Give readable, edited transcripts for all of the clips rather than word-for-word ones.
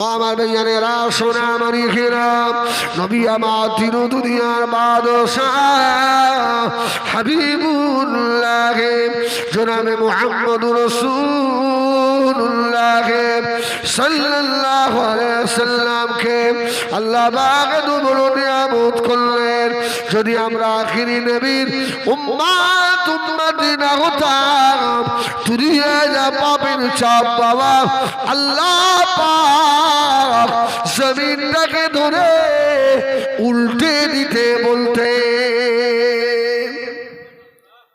আমার ভাইয়ানেরা সোনা মানিকেরা নবী আমার তিন দুনিয়ার বাদশাহ হাবিবুল্লাহ জনাবে মুহাম্মদুর রাসূলুল্লাহ সাল্লাল্লাহু আলাইহি ওয়াসাল্লামকে আল্লাহ পাক বড় নিয়ামত করলেন। যদি আমরা আখিরি নবীর উম্মতি না হতাম দুনিয়া যা পাপের চাপ বাবা আল্লাহ পাক জমিনটাকে ধরে উল্টে দিতে বলতে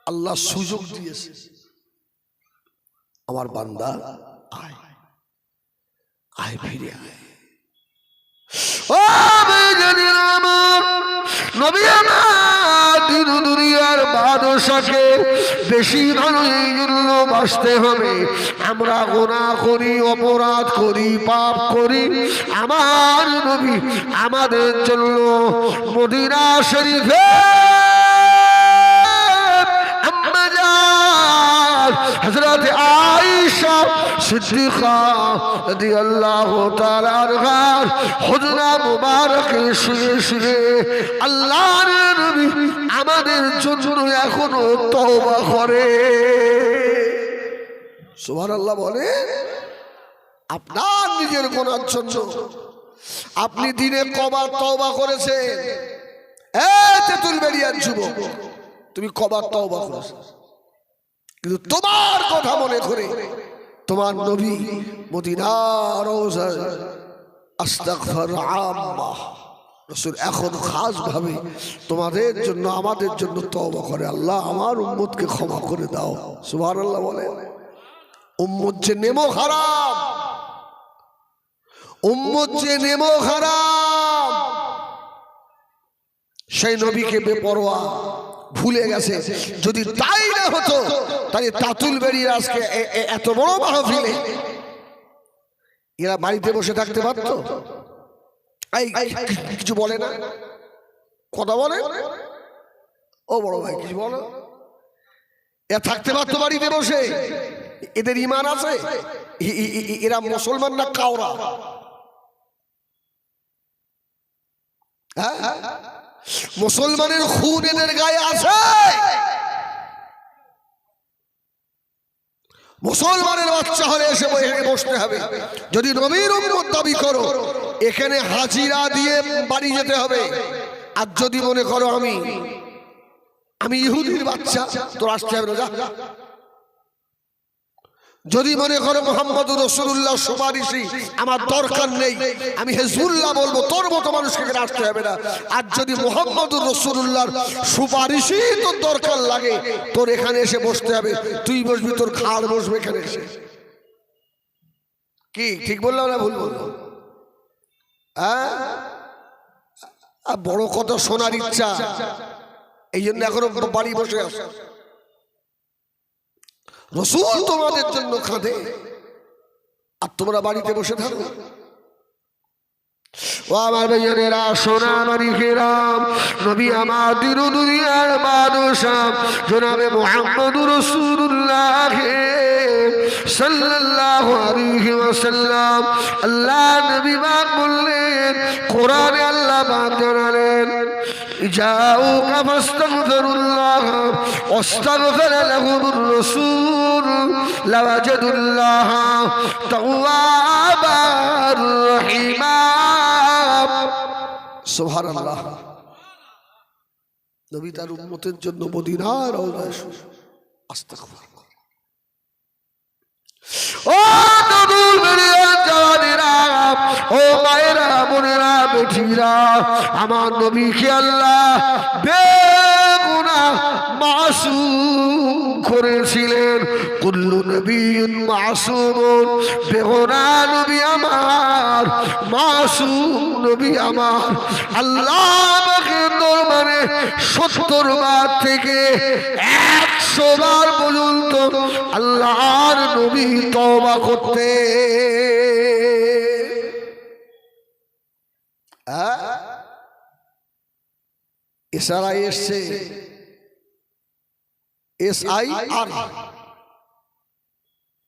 আল্লাহ সুযোগ দিয়েছে। আমার বান্দা আয় আয় ফিরে আয়। ও বেজানির আমার নবী আমার দিন দুনিয়ার বাদশাকে বেশি ভালো এই জন্য বাঁচতে হবে। আমরা গুনাহ করি, অপরাধ করি, পাপ করি। আমার নবী আমাদের জন্য মদিনা শরীফে হযরত আয়েশা সিদ্দিকা রাদিয়াল্লাহু তাআলা আনহা হুজরা মুবারকে শুয়ে শুয়ে আল্লাহর নবী আমাদের জন্য এখনো তওবা করে। সুবহানাল্লাহ বলে। আপনার নিজের গুনার জন্য আপনি দিনে কবার তওবা করেছেন? এই তেতুল বেরিয়ার যুবক, তুমি কবার তওবা করেছো? কিন্তু তোমার কথা মনে করে তোমার নবী মদিনার রওজায় আস্তাগফার আম্মা রাসূল এখন খাস ভাবে তোমাদের জন্য আমাদের জন্য তওবা করে, আল্লাহ আমার উম্মতকে ক্ষমা করে দাও। সুবহানাল্লাহ বলে। উম্মত যে নেমো খারাপ, উম্মত যে নেমো খারাপ, সেই নবীকে বেপরোয়া ভুলে গেছে। যদি তাই না হতো তাহলে তাতুল বেরিয়ে আজকে এত বড় মাহফিলে এরা বাড়িতে বসে থাকতে পারত? কিছু বলে না, কথা বলে। ও বড় ভাই কিছু বলো। এরা থাকতে পারতো বাড়িতে বসে? এদের ঈমান আছে? এরা মুসলমান না কাওরা? হ্যাঁ, মুসলমানের খুন এদের গায়ে আছে। মুসলমানের বাচ্চা হলে এসে বসতে হবে। যদি নবীর উম্মত দাবি করো এখানে হাজিরা দিয়ে বাড়ি যেতে হবে। আর যদি মনে করো আমি ইহুদির বাচ্চা, তোর আসতে হবে না, যা। যদি মনে করো মুহাম্মদুর রাসূলুল্লাহ সুপারিশি আমার দরকার নেই, আমি হিজবুল্লাহ বলবো, তোর মতো মানুষকে এখানে আসতে হবে না। আর যদি মুহাম্মদুর রাসূলুল্লাহর সুপারিশি তোর দরকার লাগে তোর এখানে এসে বসতে হবে। তুই বসবি, তোর ঘাড় বসবে এখানে এসে। কি ঠিক বললাম না ভুল বললাম? হ্যাঁ, বড় কথা শোনার ইচ্ছা, এই জন্য এখনো বাড়ি বসে আছে। রাসূল তোমাদের জন্য কাঁদে আর তোমরা বাড়িতে বসে থাকো। ও আমার ভাইয়েরা সোনা মানিকেরা নবী আমার দিন দুনিয়ার বাদশাহ জনাবে মুহাম্মদুর রাসূলুল্লাহ সাল্লাল্লাহু আলাইহি ওয়াসাল্লাম আল্লাহ নবী পাক বললেন, কোরআনে আল্লাহ পাক জানালেন, জাউকা ফাস্তাগফিরুল্লাহ ওয়াস্তাগফার লাহুমুর রাসূল লাওয়াজাদুল্লাহ তাওয়াবার রহিমা। সুবহানাল্লাহ। নবী তার উম্মতের জন্য মদিনার রওজায় আস্তাগফার। ও নবীর জানেরা, ও মায়েরা, বোনেরা, বেটিরা, আমার নবীকে আল্লাহ বেগুনাহ মাসুম করেছিলেন। কুল্লু নবিয়্যিন মাসুমুন, বেগুনাহ নবী আমার, মাসুম নবী আমার। আল্লাহ আমাকে দরবারে 70 বার থেকে 100 বার পর্যন্ত আল্লাহর নবী তওবা করতে। ইশারায় এসছে SIR,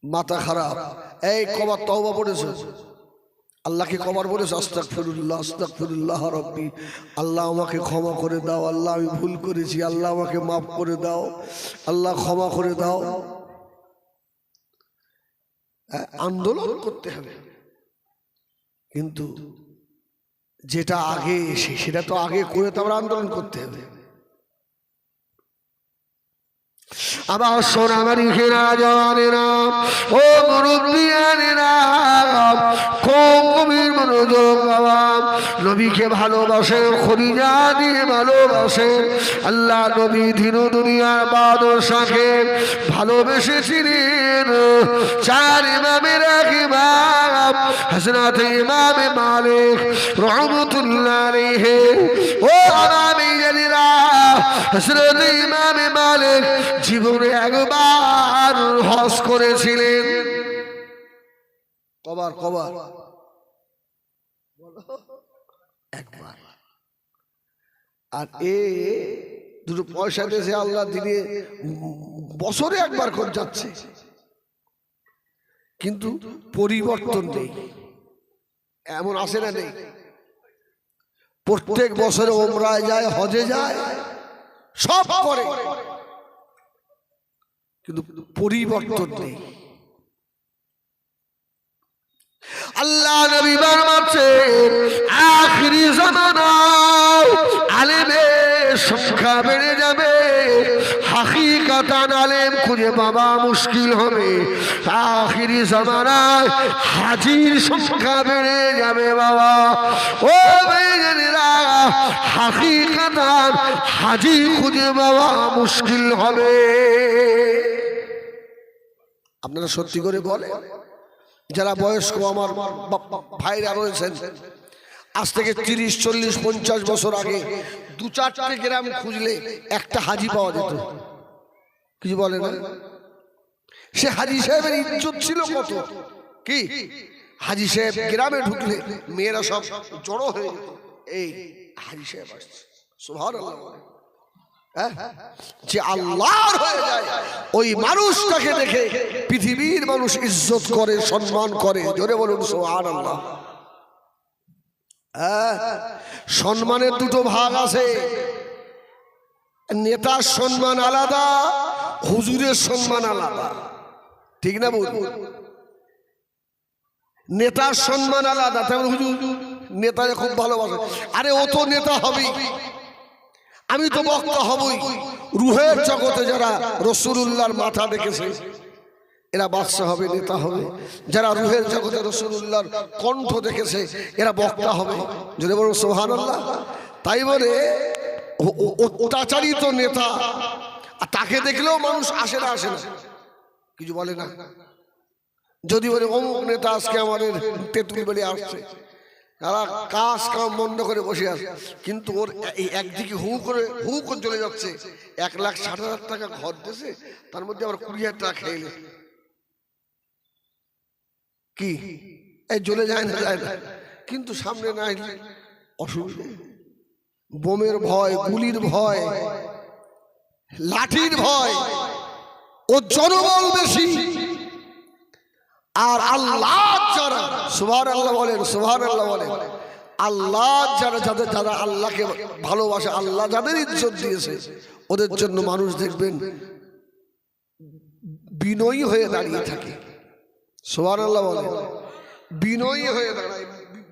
মাথা খারাপ। এই কবার তওবা পড়েছো? আল্লাহকে কবার বলেছে আস্তাগফিরুল্লাহ আস্তাগফিরুল্লাহ রব্বি, আল্লাহ আমাকে ক্ষমা করে দাও, আল্লাহ আমি ভুল করেছি, আল্লাহ আমাকে মাফ করে দাও, আল্লাহ ক্ষমা করে দাও। আন্দোলন করতে হবে, কিন্তু যেটা আগে এসে সেটা তো আগে করে তারপর আন্দোলন করতে হবে। আবার সোনামারি ঘেরা জওয়ানেরা, ও মুরব্বিয়ানেরা, খুব গভীর মনোযোগ বাবা। নবীকে ভালোবাসেন, খলিজা দিয়ে ভালোবাসেন। আল্লাহ নবী দিন দুনিয়ার বাদশাকে ভালোবেসেছিলেন। চার ইমামের এক ইমাম হযরত ইমাম মালিক রহমাতুল্লাহ আলাইহি। ও ইমামে জালিলা, হযরত ইমাম মালিক জীবনে একবার হজ করেছিলেন। কবার কবার? একবার। আর দুটো পয়সা দেশে আল্লাহ দিনে বছরে একবার করে যাচ্ছে, কিন্তু পরিবর্তন নেই। এমন আসে না? নেই। প্রত্যেক বছরে ওমরায় যায়, হজে যায়, সব করে, কিন্তু পরিবর্তন নেই। আল্লাহ নবী ফরমাচ্ছেন আখিরি জামানায় আলেমের সংখ্যা বেড়ে যাবে, হাকিকাতান আলেম খুঁজে পাওয়া মুশকিল হবে। আখিরি জামানায় হাজির সংখ্যা বেড়ে যাবে বাবা। ও ভাইজানেরা, হাকিকাতান হাজি খুঁজে পাওয়া মুশকিল হবে। আপনারা সত্যি করে বলে, যারা বয়স্ক আমার ভাইরা রয়েছেন, আজ থেকে 30, 40, 50 বছর আগে 2-4টে গ্রাম খুঁজলে একটা হাজি পাওয়া যেত। কিছু বলে না? সে হাজি সাহেবের ইজ্জত ছিল কত! কি হাজি সাহেব গ্রামে ঢুকলে মেয়েরা সব জড়ো হয়ে যেত, এই হাজি সাহেব আসছে, সুবহানাল্লাহ। যে আল্লাহর হয়ে যায়, ওই মানুষটাকে দেখে পৃথিবীর মানুষ ইজ্জত করে, সম্মান করে। জোরে বলুন সুবহানাল্লাহ। সম্মানের দুটো ভাগ আছে, নেতার সম্মান আলাদা, হুজুরের সম্মান আলাদা। ঠিক না বলুন? নেতার সম্মান আলাদা, তেমন হুজুর নেতাকে খুব ভালোবাসে। আরে ও তো নেতা হবেই, আমি তো বক্তা হবই। রুহের জগতে যারা রাসূলুল্লাহর মাথা দেখেছে এরা বাদশা হবে, নেতা হবে। যারা রুহের জগতে রাসূলুল্লাহর কণ্ঠ দেখেছে এরা বক্তা হবে। যদি বলুন সুবহানাল্লাহ। তাই বলে অত্যাচারিত নেতা, আর তাকে দেখলেও মানুষ আসে না, আসে না, কিছু বলে না। যদি বলে অমুক নেতা আজকে আমাদের তেঁতুলবেড়ি আসছে, তারা কাজ কাম বন্ধ করে বসে আছে, কিন্তু ওর এই একদিকে হু করে চলে যাচ্ছে। 1,60,000 টাকা ঘর দিয়েছে, তার মধ্যে আবার 20,000 টাকা খেয়ে কি এই জ্বলে যায় না, যায় না, কিন্তু সামনে নাই অসুবিধা। বোমের ভয়, গুলির ভয়, লাঠির ভয়, ও জনবল বেশি। আর আল্লাহ যারা, সুবহানাল্লাহ বলেন, সুবহানাল্লাহ বলেন, আল্লাহ যারা, যারা আল্লাহকে ভালোবাসে, আল্লাহ যাদের ইজ্জত দিয়েছে, ওদের জন্য মানুষ দেখবেন বিনয়ী হয়ে দাঁড়িয়ে থাকে। সুবহানাল্লাহ বলেন, বিনয়ী হয়ে দাঁড়ায়,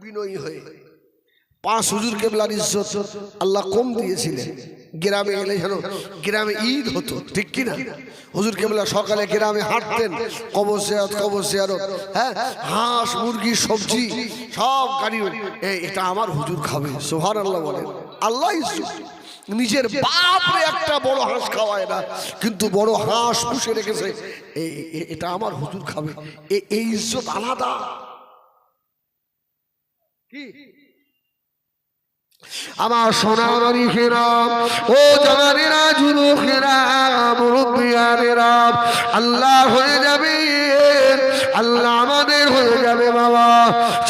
বিনয়ী হয়ে। 5 হুজুর কেবলার ইজ্জত আল্লাহ কম দিয়েছিলেন। গ্রামে এলে যেন গ্রামে ঈদ হতো, ঠিক কিনা? হুজুর কেবলা সকালে গ্রামে হাঁটতেন, কবর জিয়ারত, হ্যাঁ, হাঁস মুরগি সবজি সব গাড়ি, এটা আমার হুজুর খাবে। সুবহানাল্লাহ বলেন। আল্লাহ ইজ্জত, নিজের বাপরে একটা বড় হাঁস খাওয়ায় না, কিন্তু বড় হাঁস পুষে রেখেছে, এটা আমার হুজুর খাবে। এই ইজ্জত আলাদা। কি আমার সোনামানিকেরা, ও জওয়ানেরা, যুবকেরা, মুরব্বিয়ানেরা, আল্লাহ হয়ে যাবে, আল্লাহ আমাদের হয়ে যাবে বাবা।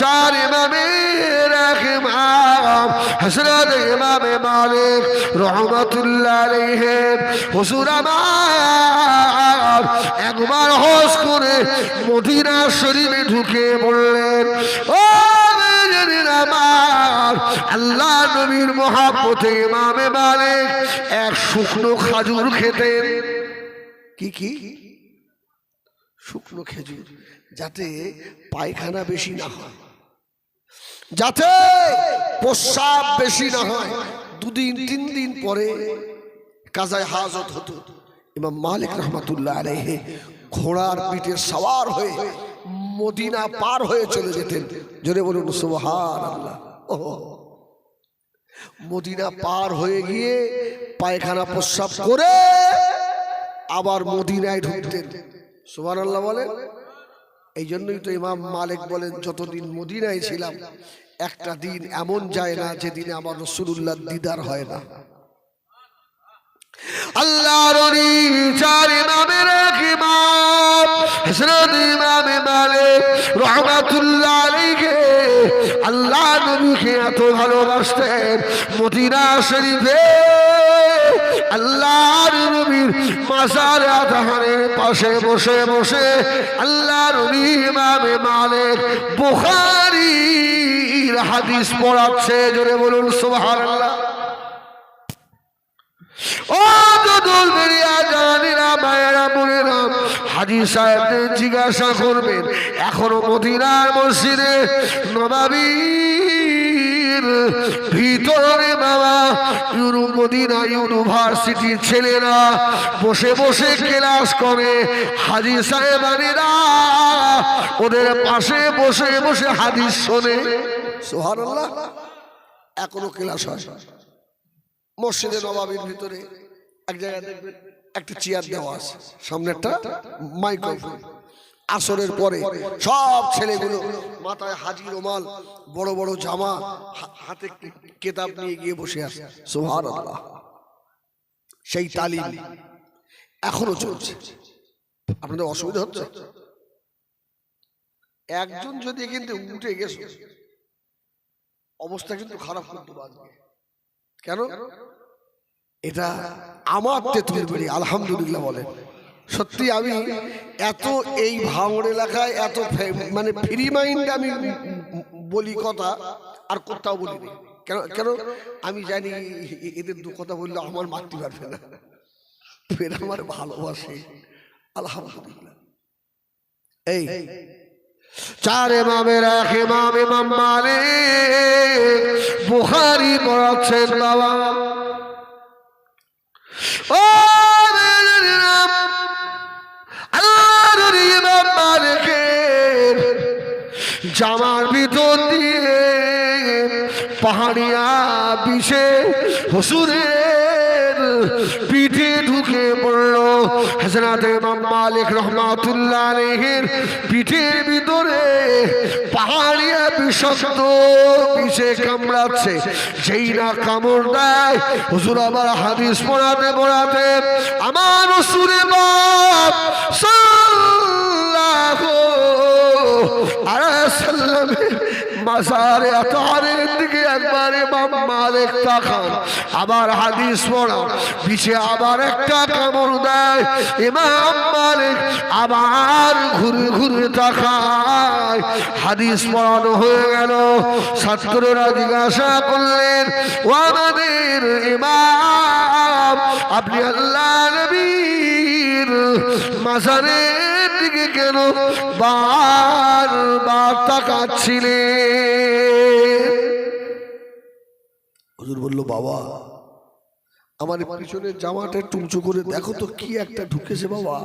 4 ইমামের এক ইমাম হযরত ইমাম মালিক রহমাতুল্লাহ আলাইহি হুজুর আমার একবার হজ করে মদিনা শরীফে ঢুকে বললেন, ও নবীর মহাব্বতে ইমামে মালিক এক শুকনো খাজুর খেতেন। কি কি? শুকনো খেজুর, যাতে পায়খানা বেশি না হয়, যাতে প্রস্রাব বেশি না হয়। 2 দিন 3 দিন পরে কাজায় হাজত হতো। ইমাম মালিক রহমাতুল্লাহ আলাইহি ঘোড়ার পিঠে সওয়ার হয়ে মদিনা পার হয়ে চলে যেতেন। জোরে বলুন সুবহানাল্লাহ। মদিনা পার হয়ে গিয়ে পায়খানা প্রস্রাব করে আবার মদিনায় ঢুকতেন। সুবহানাল্লাহ বলেন। এই জন্যই তো ইমাম মালিক বলেন, যতদিন মদিনায় ছিলাম একটা দিন এমন যায় না যেদিনে আমার রাসূলুল্লাহর দিদার হয় না। আল্লাহর ওলি চার ইমামের এক ইমাম হযরত ইমাম মালিক রাহমাতুল্লাহ আলাইহি আল্লাহ নবীকে এত ভালোবাসতেন, মদিনা শরীফে আল্লাহর নবীর মাজারে আতাহারের পাশে বসে বসে আল্লাহর ওলি ইমাম মালিক বুখারীর হাদিস পড়াচ্ছে। জোরে বলুন সুবহানাল্লাহ। ও দুদুল বেরিয়া জানিরা মায়েরা বোনেরা, হাজী সাহেবদের জিজ্ঞাসা করবেন, এখনো মদিনার মসজিদে নববীর ভিতরে বাবা মদিনা ইউনিভার্সিটির ছেলেরা বসে বসে ক্লাস করে। হাজী সাহেবানেরা ওদের পাশে বসে বসে হাদিস শোনে। সুবহানাল্লাহ। এখনো ক্লাস হয় মসজিদে নববীর ভিতরে। এক জায়গায় দেখবেন একটা চেয়ার দেওয়া আছে, সামনে একটা মাইক্রোফোন। আসরের পরে সব ছেলেগুলো মাথায় হাজি রুমাল, বড় বড় জামা, হাতে কিতাব নিয়ে গিয়ে বসে আছে। সুবহানাল্লাহ। সেই তালিম এখনো চলছে। আপনাদের অসুবিধা হচ্ছে? একজন যদি কিন্তু উঠে গেছে, অবস্থা কিন্তু খারাপ করতে পারবে। কেন? এটা আমার তেঁতুলের বাড়ি। আলহামদুলিল্লাহ বলেন। সত্যি আমি এত এই ভাঙড় এলাকায় এত মানে ফ্রি মাইন্ড আমি বলি কথা, আর কোথাও বলি না। কেন? কেন আমি জানি এদের 2 কথা বললে আমার মারতে পারবে না, ফের আমার ভালোবাসে। আলহামদুলিল্লাহ। এই 4 ইমামের এক ইমাম ইমাম মালিক বুখারী পড়াচ্ছেন বাবা। ও আল্লাহর ইমাম মালিকের জামার ভিতর দিয়ে পাহাড়িয়া বিষে হুজুরের পিঠে ঢুকে পড়ল। হযরত ইমাম মালিক রাহমাতুল্লাহ আলাইহির পিঠের ভিতরে পাহাড়িয়া বিষাক্ত বিষে কামড়াচ্ছে। যেই না কামড় দেয়, হুজুর আবার হাদিস পড়াতে পড়াতে আমার রাসূলের বাপ সাল্লাল্লাহু আলাইহি সাল্লামের মাজারে আতাহারের দিকে একবার ইমাম মালিক তাকান, আবার হাদিস পড়া, পিছে আবার একটা কামড় দেয়। ইমাম মালিক আবার ঘুরে ঘুরে তাকায়। হাদিস পড়ানো হয়ে গেল। ছাত্ররা জিজ্ঞাসা করলেন, ও আমাদের ইমাম, আপনি আল্লাহ নবীর মাজারের দিকে কেন বারবার তাকাচ্ছিলেন? হুজুর বলল, বাবা আমার পিছনের জামাটা একটু উঁচু করে দেখো তো, কি একটা ঢুকেছে বাবা।